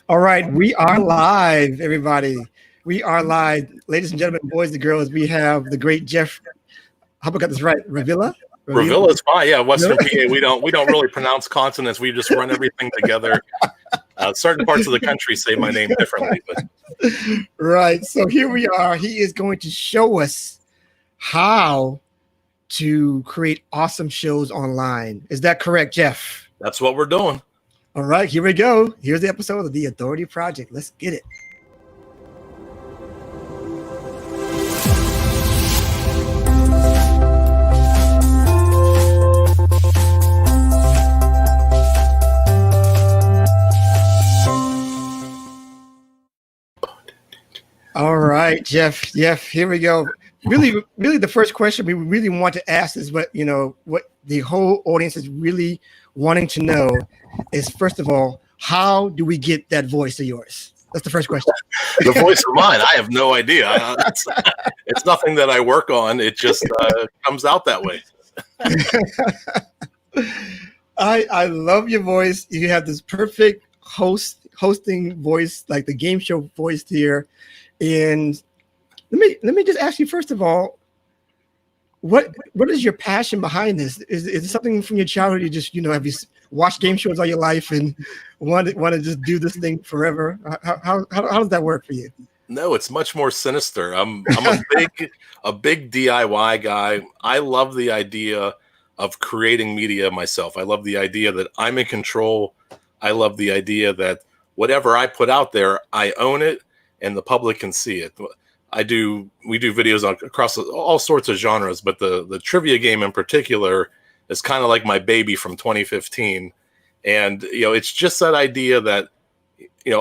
All right, we are live, everybody. We are live, ladies and gentlemen, boys and girls. We have the great Jeff. I hope I got this right. Revilla. Revilla is fine. Yeah, Western PA. We don't really pronounce consonants. We just run everything together. Certain parts of the country say my name differently, but Right. So here we are. He is going to show us how to create awesome shows online. Is that correct, Jeff? that's what we're doing. All right, here we go. Here's the episode of the Authority Project. Let's get it. All right, Jeff. Here we go. Really, the first question we really want to ask is what the whole audience is really wanting to know is, first of all, how do we get that voice of yours? That's the first question. The voice of mine, I have no idea. It's nothing that I work on. It just comes out that way. I love your voice. You have this perfect hosting voice, like the game show voice here. And let me just ask you, first of all, what is your passion behind this? Is it something from your childhood? You just have you watched game shows all your life and want to just do this thing forever? How does that work for you? No, it's much more sinister. I'm a big DIY guy. I love the idea of creating media myself. I love the idea that I'm in control. I love the idea that whatever I put out there, I own it and the public can see it. We do videos across all sorts of genres, but the trivia game in particular is kind of like my baby from 2015. And, it's just that idea that,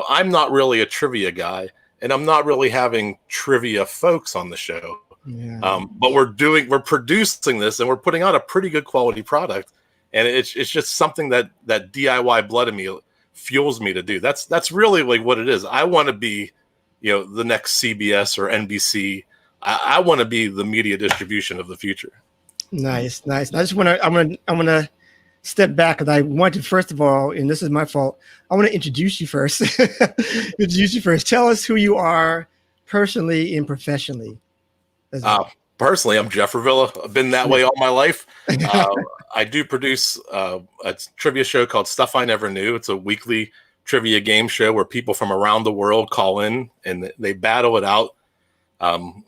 I'm not really a trivia guy and I'm not really having trivia folks on the show. Yeah. But we're producing this and we're putting out a pretty good quality product. And it's just something that DIY blood in me fuels me to do. That's really like what it is. I want to be, the next CBS or NBC. I want to be the media distribution of the future. Nice. I just I'm gonna step back, because I want to, first of all, and this is my fault, I want to introduce you first. Tell us who you are personally and professionally. Personally, I'm Jeff Revilla. I've been that way all my life. I do produce a trivia show called Stuff I Never Knew. It's a weekly trivia game show where people from around the world call in and they battle it out.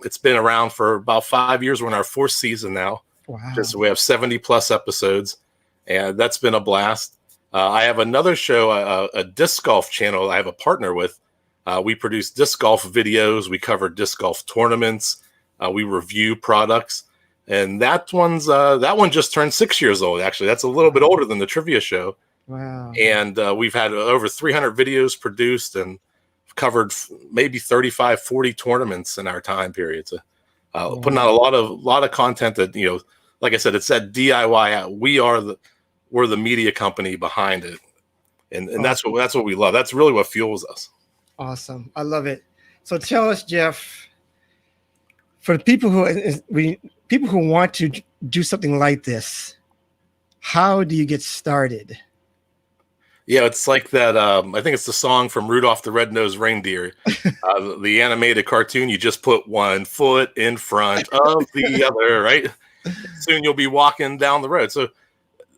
It's been around for about 5 years. We're in our 4th season now. Wow. We have 70 plus episodes, and that's been a blast. I have another show, a disc golf channel I have a partner with. We produce disc golf videos. We cover disc golf tournaments. We review products, and that one just turned 6 years old. Actually, that's a little bit older than the trivia show. Wow. And we've had over 300 videos produced and covered maybe 35, 40 tournaments in our time period. So putting out a lot of content that, like I said, it's that DIY. We're the media company behind it. And awesome. that's what we love. That's really what fuels us. Awesome. I love it. So tell us, Jeff, for the people who want to do something like this, how do you get started? Yeah, it's like that. I think it's the song from Rudolph the Red-Nosed Reindeer, the animated cartoon. You just put one foot in front of the other, right? Soon you'll be walking down the road. So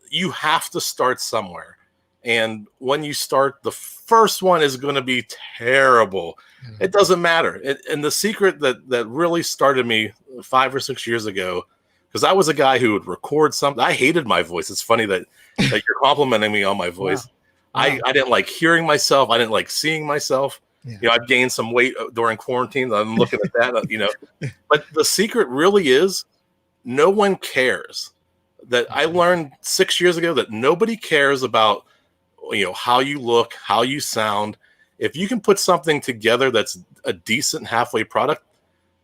you have to start somewhere. And when you start, the first one is going to be terrible. It doesn't matter. And the secret that really started me 5 or 6 years ago, because I was a guy who would record something. I hated my voice. It's funny that you're complimenting me on my voice. Wow. I didn't like hearing myself. I didn't like seeing myself. Yeah. I've gained some weight during quarantine. I'm looking at that, But the secret really is no one cares. That I learned 6 years ago that nobody cares about, how you look, how you sound. If you can put something together that's a decent halfway product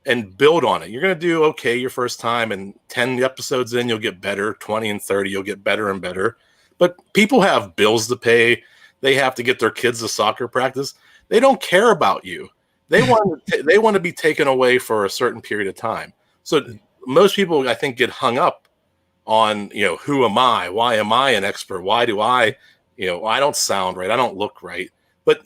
and build on it, you're going to do okay your first time. And 10 episodes in, you'll get better. 20 and 30, you'll get better and better. But people have bills to pay. They have to get their kids to soccer practice. They don't care about you. They want to be taken away for a certain period of time. So most people, I think, get hung up on, who am I? Why am I an expert? Why do I don't sound right? I don't look right. But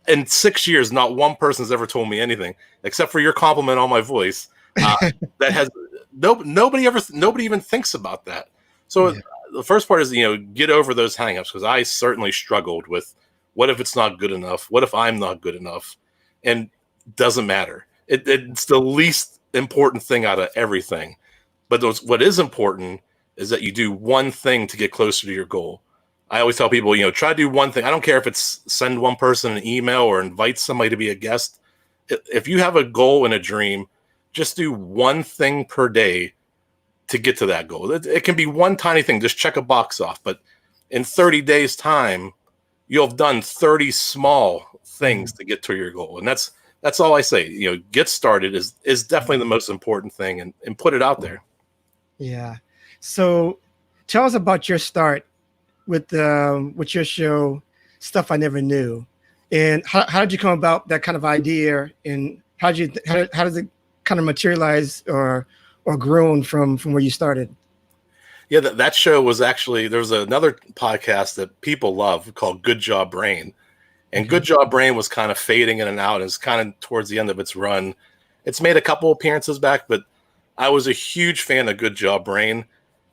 in 6 years, not one person's ever told me anything except for your compliment on my voice. That has nobody even thinks about that. So Yeah. the first part is, get over those hangups, because I certainly struggled with, what if it's not good enough? What if I'm not good enough? And doesn't matter. It's the least important thing out of everything. But what is important is that you do one thing to get closer to your goal. I always tell people, try to do one thing. I don't care if it's send one person an email or invite somebody to be a guest. If you have a goal and a dream, just do one thing per day to get to that goal. It can be one tiny thing, just check a box off. But in 30 days time, you'll have done 30 small things to get to your goal. And that's all I say. Get started is definitely the most important thing, and put it out there. Yeah. So tell us about your start with your show, Stuff I Never Knew. And how did you come about that kind of idea, and how does it kind of materialize or grown from where you started? Yeah, that show was actually, there was another podcast that people love called Good Job Brain. And Good Job Brain was kind of fading in and out. It's kind of towards the end of its run. It's made a couple appearances back, but I was a huge fan of Good Job Brain.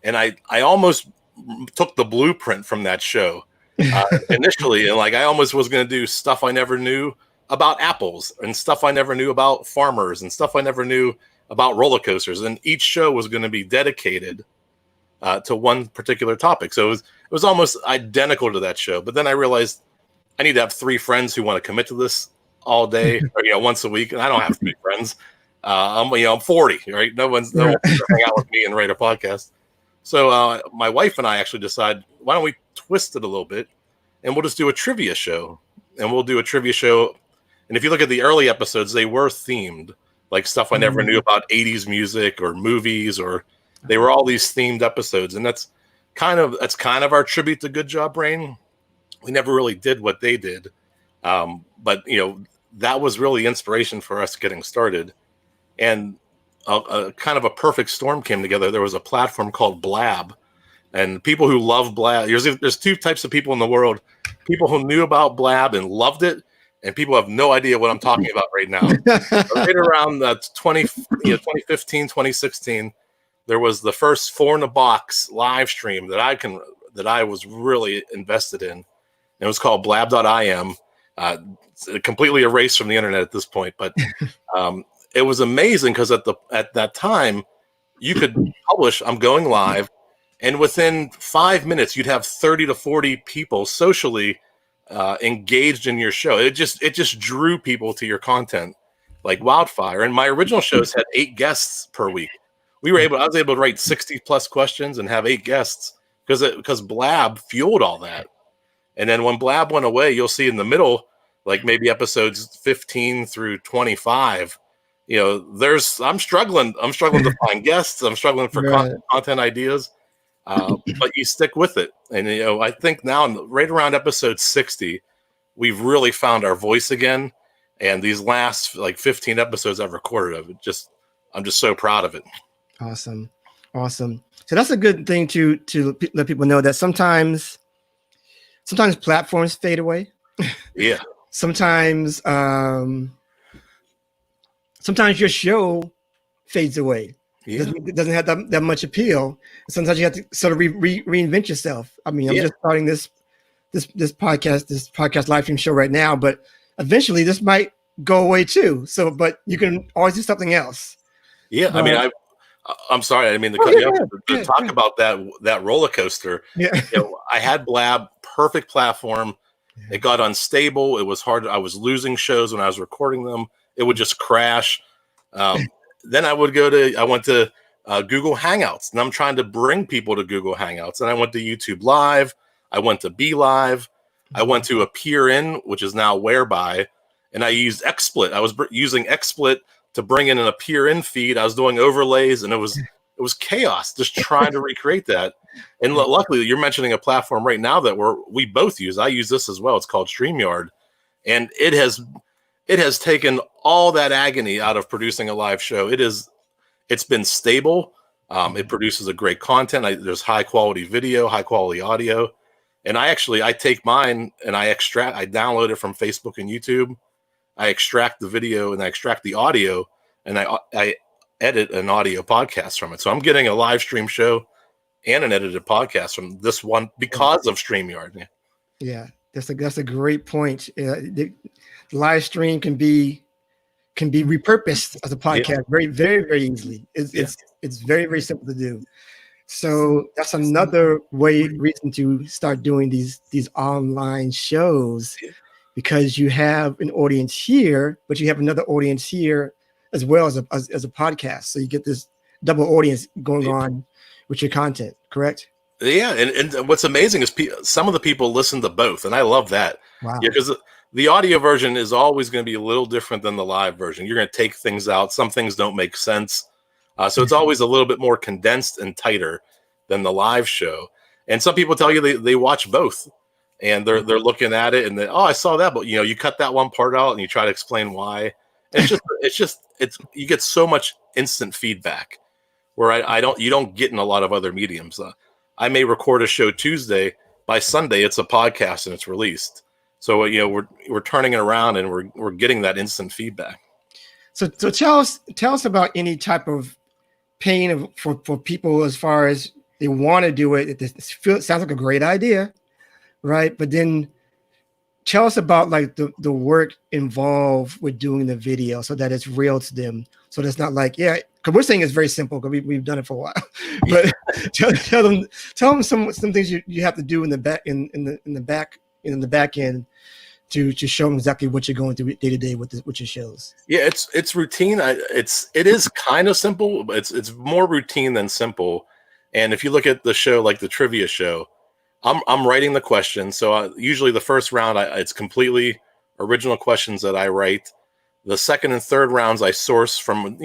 And I almost took the blueprint from that show initially. And I almost was going to do Stuff I Never Knew about apples, and stuff I never knew about farmers, and stuff I never knew about roller coasters. And each show was going to be dedicated to one particular topic. So it was almost identical to that show. But then I realized I need to have 3 friends who want to commit to this all day, or once a week. And I don't have 3 friends. I'm 40, right? No one's going to hang out with me and write a podcast. So my wife and I actually decided, why don't we twist it a little bit, and we'll just do a trivia show. And we'll do a trivia show. And if you look at the early episodes, they were themed, like stuff I never knew about 80s music or movies, or they were all these themed episodes. And that's kind of our tribute to Good Job Brain. We never really did what they did. But that was really inspiration for us getting started. And a kind of a perfect storm came together. There was a platform called Blab, and people who love Blab, there's 2 types of people in the world: people who knew about Blab and loved it, and people have no idea what I'm talking about right now. Right around 2015, 2016, there was the first 4 in a Box live stream that I was really invested in. It was called blab.im. It's completely erased from the internet at this point, but it was amazing because at that time you could publish, I'm going live, and within 5 minutes you'd have 30 to 40 people socially engaged in your show. It just drew people to your content like wildfire. And my original shows had 8 guests per week. I was able to write 60 plus questions and have 8 guests because Blab fueled all that. And then when Blab went away, you'll see in the middle, like maybe episodes 15 through 25, I'm struggling to find guests. I'm struggling for content ideas. But you stick with it. And, I think now right around episode 60, we've really found our voice again. And these last 15 episodes I've recorded of it, I'm just so proud of it. Awesome. So that's a good thing to let people know that sometimes platforms fade away. Yeah. Sometimes your show fades away. Yeah. It doesn't have that much appeal. Sometimes you have to sort of reinvent yourself. I mean, I'm just starting this podcast live stream show right now, but eventually this might go away too. So, but you can always do something else. Yeah. I mean, I'm sorry. I didn't mean to cut you off. To talk about that roller coaster. Yeah. I had Blab, perfect platform. Yeah. It got unstable. It was hard. I was losing shows when I was recording them. It would just crash. Then I went to Google Hangouts, and I'm trying to bring people to Google Hangouts. And I went to YouTube Live. I went to Be Live. I went to Appear In, which is now Whereby. And I used XSplit. I was using XSplit to bring in an Appear In feed. I was doing overlays, and it was chaos just trying to recreate that. And luckily, you're mentioning a platform right now that we both use. I use this as well. It's called StreamYard, and it has taken all that agony out of producing a live show. It's been stable. It produces a great content. There's high quality video, high quality audio, And I take mine and I download it from Facebook and YouTube. I extract the video and I extract the audio, and I edit an audio podcast from it. So I'm getting a live stream show and an edited podcast from this one because of StreamYard. Yeah. Yeah, that's a great point. The live stream can be repurposed as a podcast very, very, very easily. It's very, very simple to do. So that's another reason to start doing these online shows, because you have an audience here, but you have another audience here as well as a podcast. So you get this double audience going on with your content, correct? Yeah, and what's amazing is some of the people listen to both, and I love that. Wow. Yeah, because the audio version is always going to be a little different than the live version. You're going to take things out. Some things don't make sense. So it's always a little bit more condensed and tighter than the live show. And some people tell you they watch both, and they're looking at it and I saw that, but you cut that one part out and you try to explain why. And you get so much instant feedback where you don't get in a lot of other mediums. I may record a show Tuesday, by Sunday it's a podcast and it's released. So we're turning it around and we're getting that instant feedback. So tell us about any type of pain for people as far as they want to do it. It sounds like a great idea, right? But then tell us about like the work involved with doing the video so that it's real to them. So that's not like, because we're saying it's very simple because we've done it for a while. But tell them some things you have to do in the back end to show them exactly what you're going through day to day with your shows. Yeah, it's routine. It is kind of simple, but it's more routine than simple. And if you look at the show, like the trivia show, I'm writing the questions. So usually the first round, it's completely original questions that I write. The second and third rounds I source from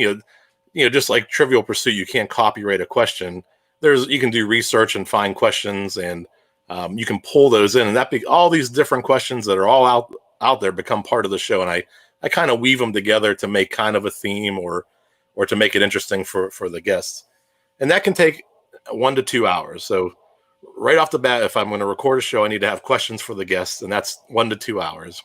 just like Trivial Pursuit. You can't copyright a question. You can do research and find questions, and you can pull those in, and all these different questions that are all out there become part of the show. And I kind of weave them together to make kind of a theme or to make it interesting for the guests. And that can take 1 to 2 hours. So right off the bat, if I'm going to record a show, I need to have questions for the guests, and that's 1 to 2 hours.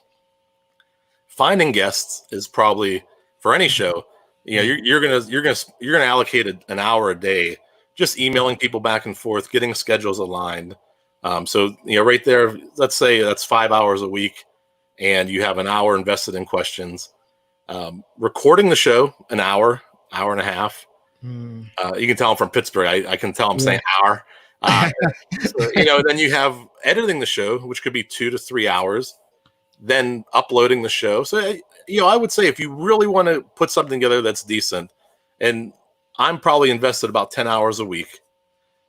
Finding guests is probably, for any show, you're gonna allocate an hour a day just emailing people back and forth, getting schedules aligned. So right there, let's say that's 5 hours a week, and you have an hour invested in questions. Recording the show, an hour and a half. You can tell I'm from Pittsburgh. I can tell I'm saying hour. Then you have editing the show, which could be 2 to 3 hours, then uploading the show. So, I would say if you really want to put something together that's decent, and I'm probably invested about 10 hours a week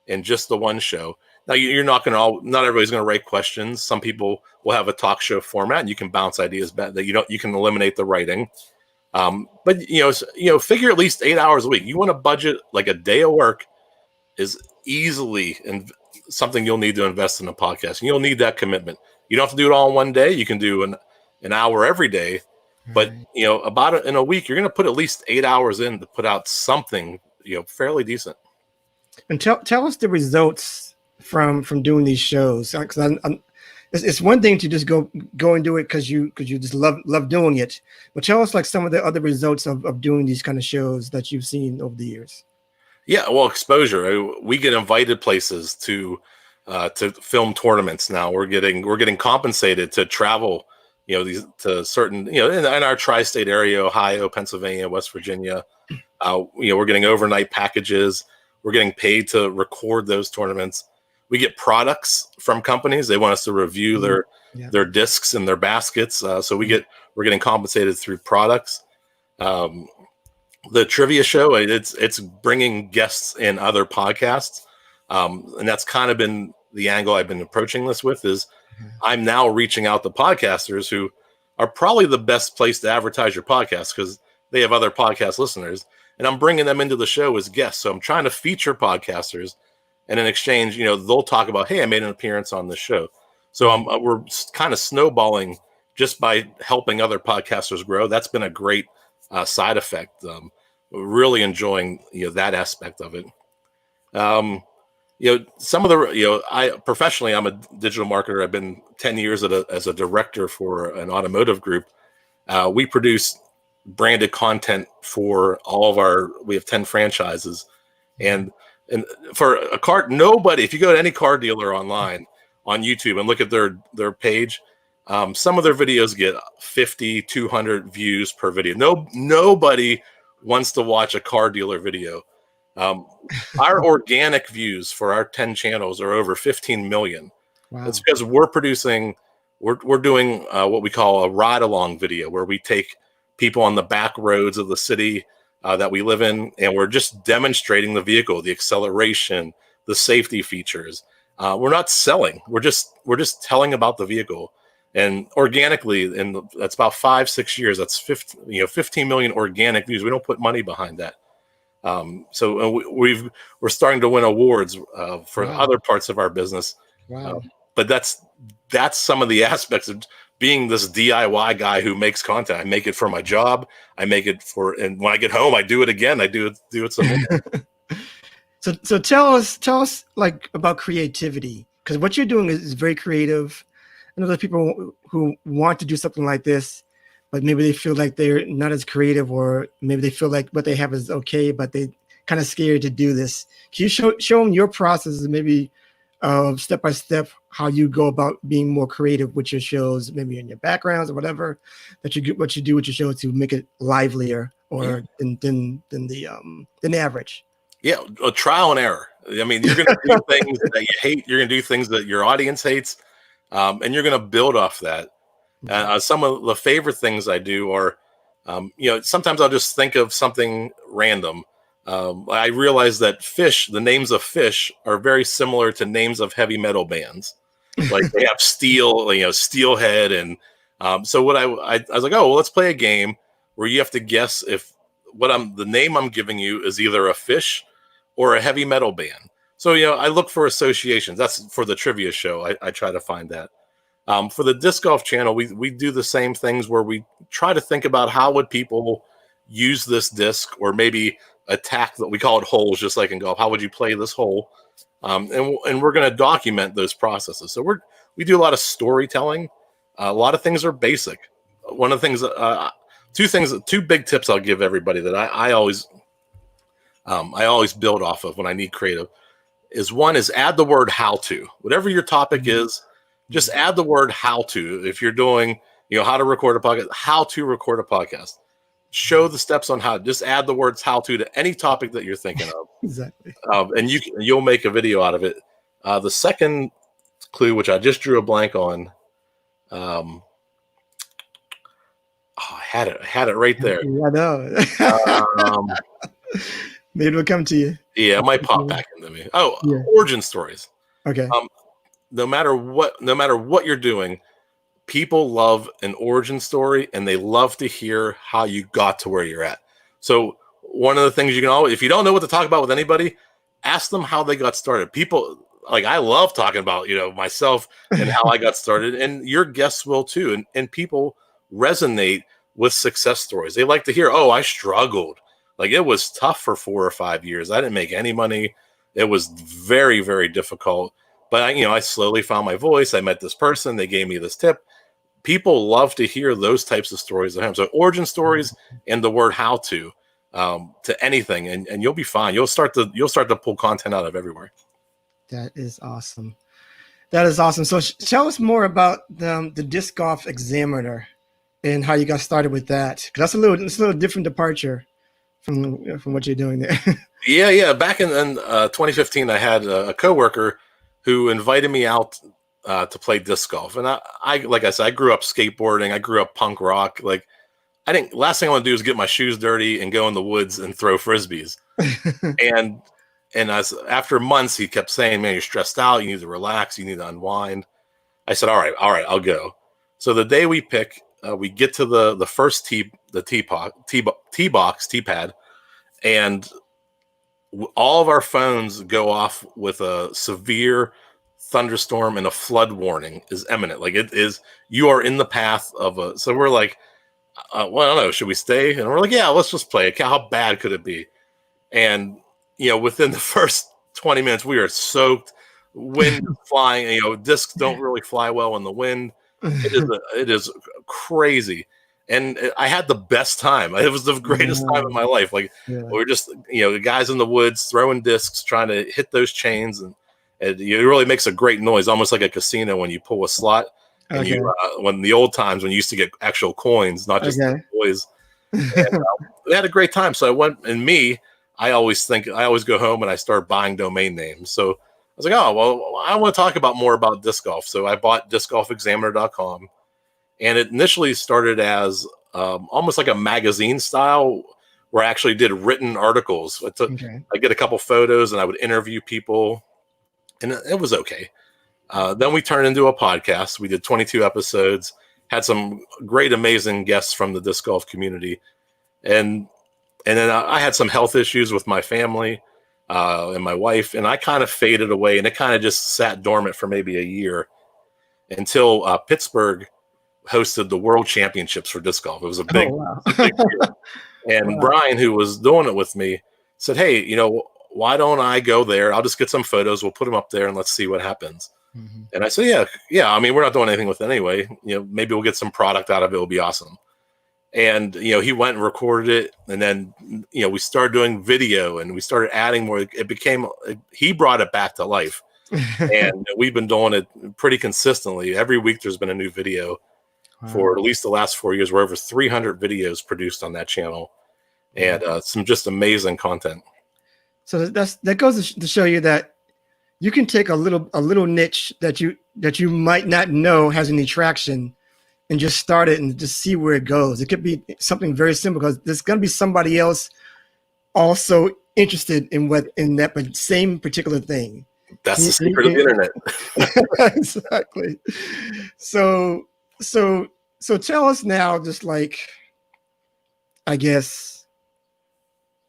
in just the one show. Now not everybody's going to write questions. Some people will have a talk show format, and you can bounce ideas back that you can eliminate the writing. But figure at least 8 hours a week. You want to budget like a day of work is easily something you'll need to invest in a podcast. And you'll need that commitment. You don't have to do it all in one day. You can do an hour every day, but about in a week, you're going to put at least 8 hours in to put out something, fairly decent. And tell us the results from doing these shows. Because it's one thing to just go and do it because you just love doing it. But tell us like some of the other results of doing these kind of shows that you've seen over the years. Yeah, well, exposure. We get invited places to film tournaments now. We're getting compensated to travel, to certain, in our tri-state area, Ohio, Pennsylvania, West Virginia. We're getting overnight packages. We're getting paid to record those tournaments. We get products from companies. They want us to review their discs and their baskets. So we're getting compensated through products. The trivia show, it's bringing guests in other podcasts. And that's kind of been the angle I've been approaching this with is I'm now reaching out to podcasters who are probably the best place to advertise your podcast because they have other podcast listeners, and I'm bringing them into the show as guests. So I'm trying to feature podcasters, and in exchange, they'll talk about, hey, I made an appearance on this show. So we're kind of snowballing just by helping other podcasters grow. That's been a great side effect. Really enjoying that aspect of it. some of the, I professionally, I'm a digital marketer. I've been 10 years as a director for an automotive group. We produce branded content for all of we have 10 franchises. And for a car, nobody, if you go to any car dealer online on YouTube and look at their page, some of their videos get 50, 200 views per video. Nobody wants to watch a car dealer video. Our organic views for our 10 channels are over 15 million. Wow. It's because we're doing what we call a ride along video, where we take people on the back roads of the city that we live in, and we're just demonstrating the vehicle, the acceleration, the safety features. We're not selling. We're just telling about the vehicle. And organically, and that's about 5-6 years. That's 15 million organic views. We don't put money behind that. So we're starting to win awards for other parts of our business. Wow. But that's some of the aspects of being this DIY guy who makes content. I make it for my job. I make it and when I get home, I do it again. I do it some more. So tell us like about creativity, because what you're doing is very creative. I know there's people who want to do something like this, but maybe they feel like they're not as creative, or maybe they feel like what they have is okay, but they kind of scared to do this. Can you show them your process, and maybe step by step how you go about being more creative with your shows, maybe in your backgrounds or whatever that you do with your shows to make it livelier or than the average? Yeah, a trial and error. I mean, you're going to do things that you hate. You're going to do things that your audience hates, and you're going to build off that. Some of the favorite things I do are, sometimes I'll just think of something random. I realize that the names of fish are very similar to names of heavy metal bands. Like they have Steelhead. And so what I was like, oh, well, let's play a game where you have to guess if the name I'm giving you is either a fish or a heavy metal band. So, I look for associations. That's for the trivia show. I try to find that. For the disc golf channel, we do the same things where we try to think about how would people use this disc, or maybe attack that we call it holes, just like in golf. How would you play this hole? And we're going to document those processes. So we do a lot of storytelling. A lot of things are basic. One of the things, two big tips I'll give everybody that I always build off of when I need creative is add the word how to. Whatever your topic is, just add the word how to. If you're doing, how to record a podcast, how to record a podcast, show the steps on how. Just add the words how to any topic that you're thinking of. Exactly. And you'll make a video out of it. The second clue, which I just drew a blank on, I had it right there. I know. Maybe it'll come to you. Yeah, it might pop back into me. Oh, yeah. Origin stories. Okay. No matter what you're doing, people love an origin story, and they love to hear how you got to where you're at. So one of the things you can always, if you don't know what to talk about with anybody, ask them how they got started. People, like, I love talking about, myself and how I got started, and your guests will too. And people resonate with success stories. They like to hear, oh, I struggled. Like, it was tough for 4 or 5 years. I didn't make any money. It was very, very difficult. But I slowly found my voice. I met this person. They gave me this tip. People love to hear those types of stories. So origin stories and the word how to anything, and you'll be fine. You'll start to pull content out of everywhere. That is awesome. That is awesome. So tell us more about the disc golf examiner and how you got started with that. Because it's a little different departure from what you're doing there. Yeah. Back in 2015, I had a coworker who invited me out to play disc golf. And I like I said, I grew up skateboarding. I grew up punk rock. Like, last thing I want to do is get my shoes dirty and go in the woods and throw Frisbees. and after months, he kept saying, man, you're stressed out. You need to relax. You need to unwind. I said, all right, I'll go. So the day we pick, we get to the first tee pad, and all of our phones go off with a severe thunderstorm and a flood warning is imminent. Like, it is, you are in the path of so we're like, well, I don't know, should we stay? And we're like, yeah, let's just play it. How bad could it be? And, within the first 20 minutes. We are soaked, wind flying. You know, discs don't really fly well in the wind. It is crazy. And I had the best time. It was the greatest time of my life. Like we were just, the guys in the woods throwing discs, trying to hit those chains, and it really makes a great noise, almost like a casino when you pull a slot. And when the old times when you used to get actual coins, not just toys. And we had a great time. So I went, and I always go home and I start buying domain names. So I was like, oh, well, I want to talk more about disc golf. So I bought discgolfexaminer.com, and it initially started as almost like a magazine style where I actually did written articles. I get a couple photos and I would interview people, and it was okay. Then we turned into a podcast. We did 22 episodes, had some great, amazing guests from the disc golf community. And then I had some health issues with my family and my wife, and I kind of faded away, and it kind of just sat dormant for maybe a year until Pittsburgh hosted the World Championships for disc golf. It was a big, big deal. And Brian, who was doing it with me, said, hey, why don't I go there? I'll just get some photos. We'll put them up there and let's see what happens. Mm-hmm. And I said, yeah. I mean, we're not doing anything with it anyway. Maybe we'll get some product out of it. It'll be awesome. And, he went and recorded it. And then, we started doing video and we started adding more. He brought it back to life. And we've been doing it pretty consistently. Every week there's been a new video for at least the last 4 years. We're over 300 videos produced on that channel, and some just amazing content. So that goes to show you that you can take a little niche that you might not know has any traction, and just start it and just see where it goes. It could be something very simple because there's going to be somebody else also interested in that same particular thing. That's the secret of the internet. Exactly. So tell us now, just like, I guess,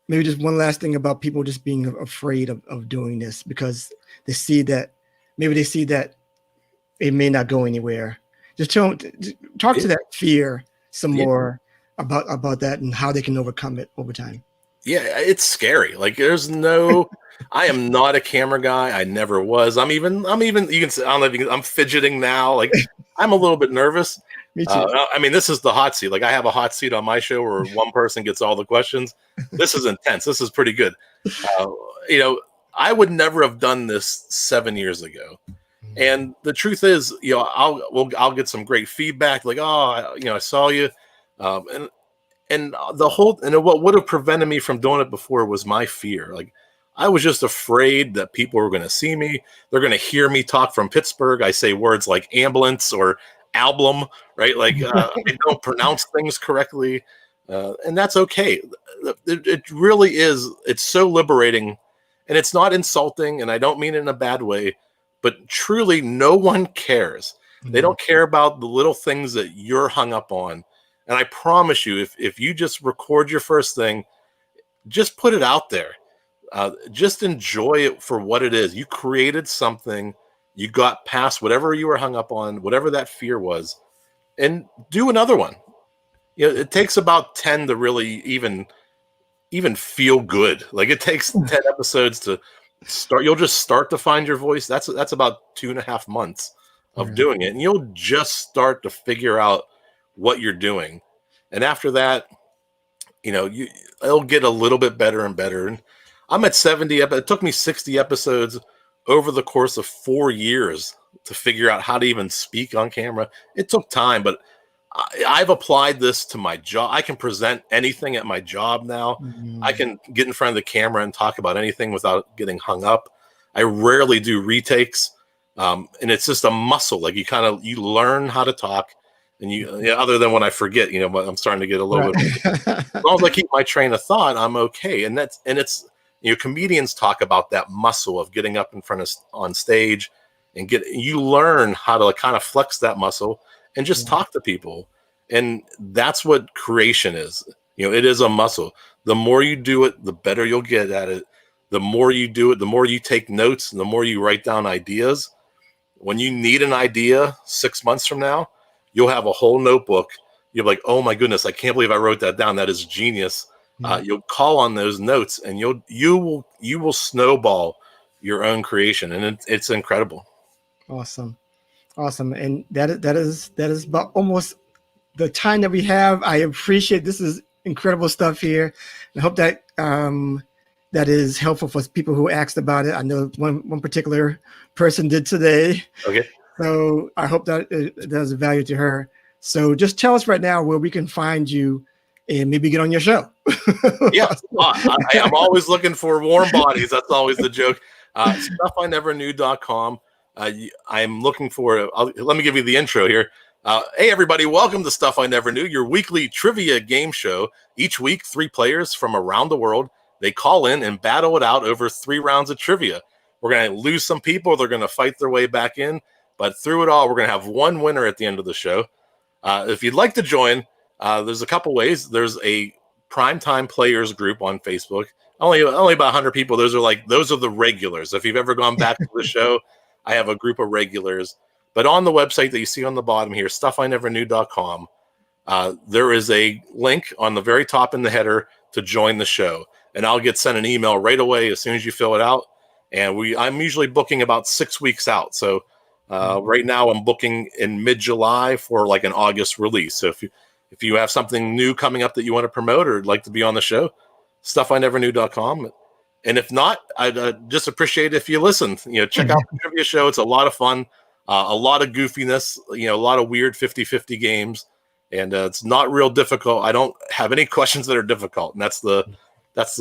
maybe just one last thing about people just being afraid of doing this because they see that it may not go anywhere. Just talk to that fear some more about that and how they can overcome it over time. Yeah, it's scary. Like I am not a camera guy. I never was. I'm even, you can say, I don't know if I'm fidgeting now. Like I'm a little bit nervous. Me too. I mean, this is the hot seat. Like I have a hot seat on my show where one person gets all the questions. This is intense. This is pretty good. I would never have done this 7 years ago. And the truth is, I'll get some great feedback. Like, oh, I saw you. And what would have prevented me from doing it before was my fear. Like I was just afraid that people were going to see me. They're going to hear me talk from Pittsburgh. I say words like ambulance or album, right? Like I don't pronounce things correctly. And that's okay. It really is. It's so liberating, and it's not insulting, and I don't mean it in a bad way, but truly no one cares. Mm-hmm. They don't care about the little things that you're hung up on. And I promise you, if you just record your first thing, just put it out there. Just enjoy it for what it is. You created something. You got past whatever you were hung up on, whatever that fear was, and do another one. It takes about 10 to really even feel good. Like it takes 10 episodes to start. You'll just start to find your voice. That's about 2.5 months of doing it. And you'll just start to figure out what you're doing. And after that, it'll get a little bit better and better. And I'm at 70. It took me 60 episodes over the course of 4 years to figure out how to even speak on camera. It took time, but I've applied this to my job. I can present anything at my job now. Mm-hmm. I can get in front of the camera and talk about anything without getting hung up. I rarely do retakes. And it's just a muscle. Like you learn how to talk, and other than when I forget, I'm starting to get a little bit, as long as I keep my train of thought, I'm okay. And it's, comedians talk about that muscle of getting up in front on stage and you learn how to kind of flex that muscle and just talk to people. And that's what creation is. It is a muscle. The more you do it, the better you'll get at it. The more you do it, the more you take notes, and the more you write down ideas. When you need an idea 6 months from now, you'll have a whole notebook. You're like, oh my goodness, I can't believe I wrote that down. That is genius. You'll call on those notes, and you will snowball your own creation, and it's incredible. Awesome. And that is about almost the time that we have. I appreciate this is incredible stuff here. I hope that that is helpful for people who asked about it. I know one particular person did today. Okay. So I hope that it does value to her. So just tell us right now where we can find you and maybe get on your show. Yeah, I'm always looking for warm bodies. That's always the joke. StuffINeverKnew.com. I'm looking for, let me give you the intro here. Hey, everybody, welcome to Stuff I Never Knew, your weekly trivia game show. Each week, 3 players from around the world, they call in and battle it out over 3 rounds of trivia. We're going to lose some people. They're going to fight their way back in. But through it all, we're going to have one winner at the end of the show. If you'd like to join, there's a couple ways. There's a Primetime Players group on Facebook. Only about 100 people. Those are the regulars. If you've ever gone back to the show, I have a group of regulars. But on the website that you see on the bottom here, StuffINeverKnew.com, there is a link on the very top in the header to join the show. And I'll get sent an email right away as soon as you fill it out. And I'm usually booking about 6 weeks out. So right now I'm booking in mid-July for like an August release. So if you have something new coming up that you want to promote or like to be on the show, StuffINeverKnew.com. And if not, I'd just appreciate it if you listen. Check out the trivia show. It's a lot of fun, a lot of goofiness, a lot of weird 50-50 games, and it's not real difficult. I don't have any questions that are difficult, and that's the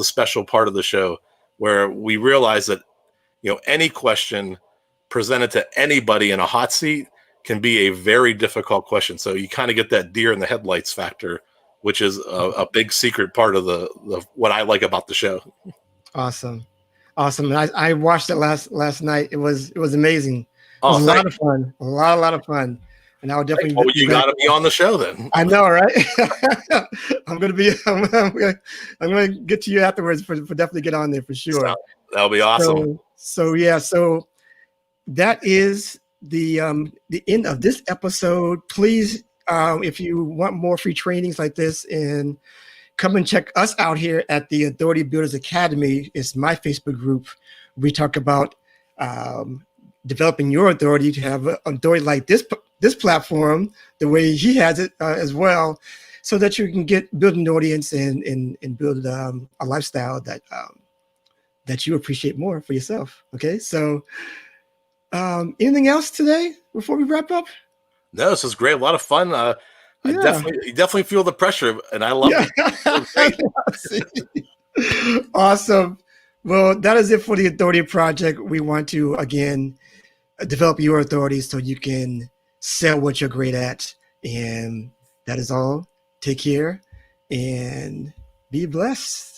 special part of the show where we realize that any question presented to anybody in a hot seat can be a very difficult question. So you kind of get that deer in the headlights factor, which is a big secret part of the what I like about the show. Awesome. And I watched it last night. It was amazing. It was a lot of fun. A lot of fun. And I would definitely. Oh, you got to be on the show then. I know, right? I'm gonna get to you afterwards for definitely get on there for sure. That'll be awesome. So that is the end of this episode. Please, if you want more free trainings like this, and come and check us out here at the Authority Builders Academy. It's my Facebook group. We talk about developing your authority to have an authority like this platform, the way he has it as well, so that you can build an audience and build a lifestyle that you appreciate more for yourself. Okay, so anything else today before we wrap up? No, this was great. A lot of fun. I definitely feel the pressure, and I love it. Awesome. Well, that is it for the Authority Project. We want to, again, develop your authority so you can sell what you're great at. And that is all. Take care and be blessed.